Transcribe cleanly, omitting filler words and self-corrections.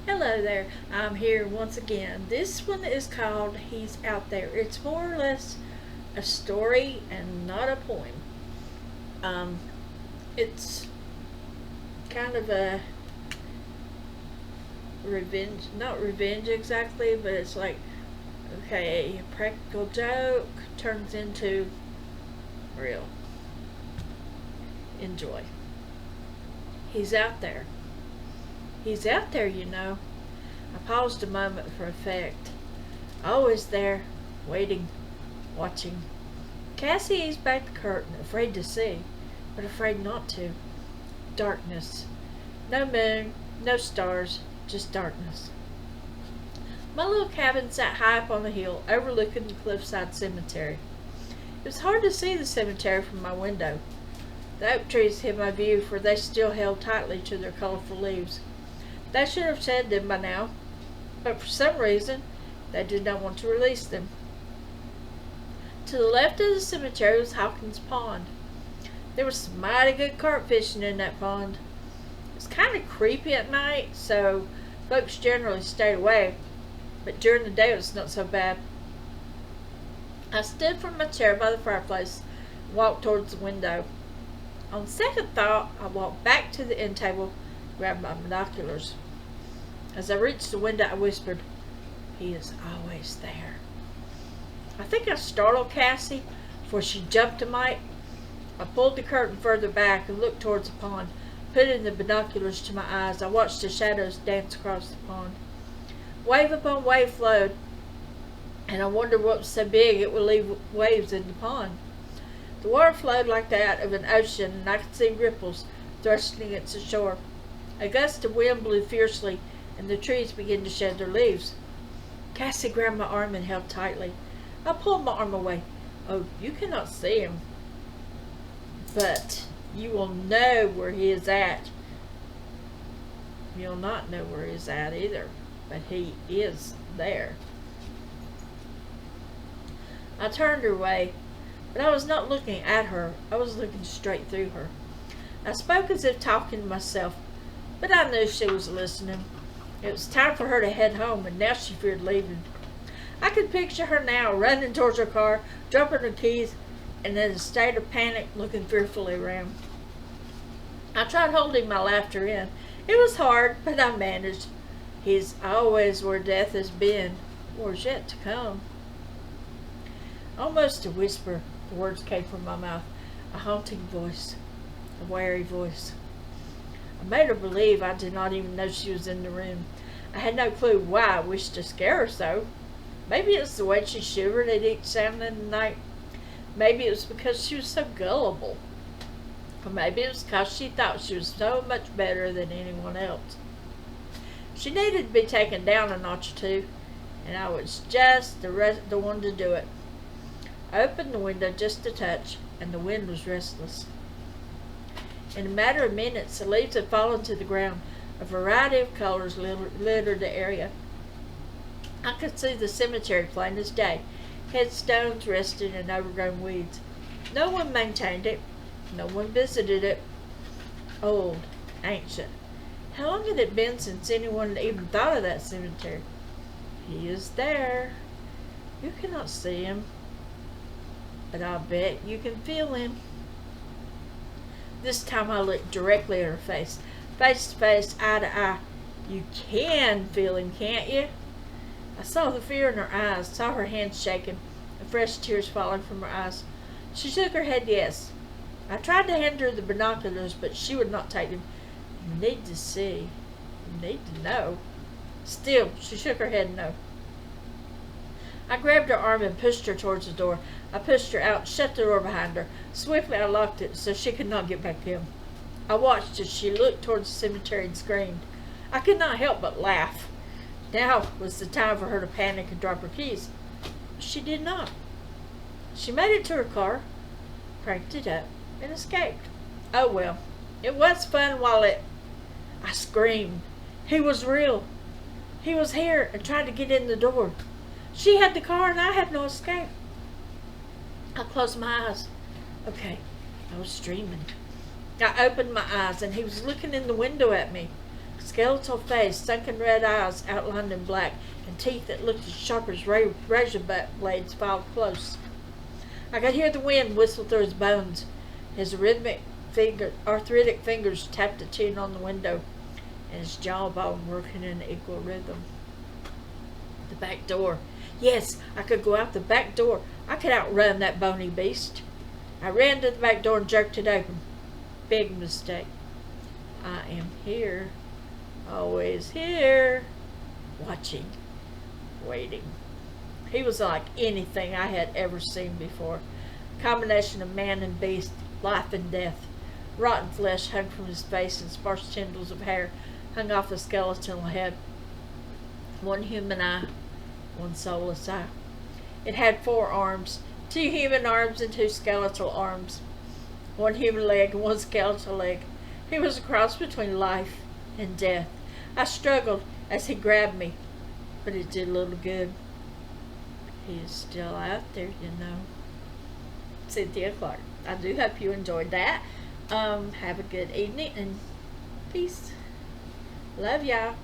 Hello there, I'm here once again. This one is called He's Out There. It's more or less a story and not a poem. Um, it's kind of a revenge, not revenge exactly, but it's like, okay, a practical joke turns into real. Enjoy. He's out there. He's out there, you know. I paused a moment for effect. Always there, waiting, watching. Cassie eased back the curtain, afraid to see, but afraid not to. Darkness. No moon, no stars, just darkness. My little cabin sat high up on the hill, overlooking the cliffside cemetery. It was hard to see the cemetery from my window. The oak trees hid my view, for they still held tightly to their colorful leaves. They should have shed them by now, but for some reason they did not want to release them. To the left of the cemetery was Hawkins Pond. There was some mighty good carp fishing in that pond. It was kind of creepy at night, so folks generally stayed away, but during the day it was not so bad. I stood from my chair by the fireplace and walked towards the window. On second thought, I walked back to the end table, grabbed my binoculars. As I reached the window, I whispered, "He is always there." I think I startled Cassie, for she jumped a mite. I pulled the curtain further back and looked towards the pond. Putting the binoculars to my eyes, I watched the shadows dance across the pond. Wave upon wave flowed, and I wondered what was so big it would leave waves in the pond. The water flowed like that of an ocean, and I could see ripples thrusting against the shore. A gust of wind blew fiercely, and the trees began to shed their leaves. Cassie grabbed my arm and held tightly. I pulled my arm away. "Oh, you cannot see him, but you will know where he is at." "You'll not know where he is at either, but he is there." I turned her way, but I was not looking at her. I was looking straight through her. I spoke as if talking to myself, but I knew she was listening. It was time for her to head home, and now she feared leaving. I could picture her now, running towards her car, dropping her keys, and in a state of panic, looking fearfully around. I tried holding my laughter in. It was hard, but I managed. "He's always where death has been, or is yet to come." Almost a whisper, the words came from my mouth, a haunting voice, a wary voice. I made her believe I did not even know she was in the room. I had no clue why I wished to scare her so. Maybe it was the way she shivered at each sound in the night. Maybe it was because she was so gullible. Or maybe it was because she thought she was so much better than anyone else. She needed to be taken down a notch or two, and I was just the one to do it. I opened the window just a touch, and the wind was restless. In a matter of minutes, the leaves had fallen to the ground. A variety of colors littered the area. I could see the cemetery plain as day. Headstones rested in overgrown weeds. No one maintained it. No one visited it. Old, ancient. How long had it been since anyone had even thought of that cemetery? He is there. You cannot see him, but I'll bet you can feel him. This time I looked directly at her face to face, eye to eye. "You can feel him, can't you?" I saw the fear in her eyes, saw her hands shaking, and fresh tears falling from her eyes. She shook her head yes. I tried to hand her the binoculars, but she would not take them. "You need to see. You need to know." Still, she shook her head no. I grabbed her arm and pushed her towards the door. I pushed her out and shut the door behind her. Swiftly I locked it so she could not get back in. I watched as she looked towards the cemetery and screamed. I could not help but laugh. Now was the time for her to panic and drop her keys. But she did not. She made it to her car, cranked it up, and escaped. Oh well, it was fun while it... I screamed. He was real. He was here and tried to get in the door. She had the car and I had no escape. I closed my eyes. Okay, I was dreaming. I opened my eyes and he was looking in the window at me. skeletal face, sunken red eyes outlined in black, and teeth that looked as sharp as razor blades filed close. I could hear the wind whistle through his bones. His arthritic fingers tapped a tune on the window, and his jawbone working in equal rhythm. The back door. Yes, I could go out the back door. I could outrun that bony beast. I ran to the back door and jerked it open. Big mistake. I am here. Always here. Watching. Waiting. He was like anything I had ever seen before. A combination of man and beast, life and death. Rotten flesh hung from his face, and sparse tendrils of hair hung off the skeletal head. One human eye, one soulless eye. It had 4 arms, 2 human arms and 2 skeletal arms. One human leg and 1 skeletal leg. He was a cross between life and death. I struggled as he grabbed me, but it did little good. He is still out there, you know. Cynthia Clark. I do hope you enjoyed that. Have a good evening and peace. Love y'all.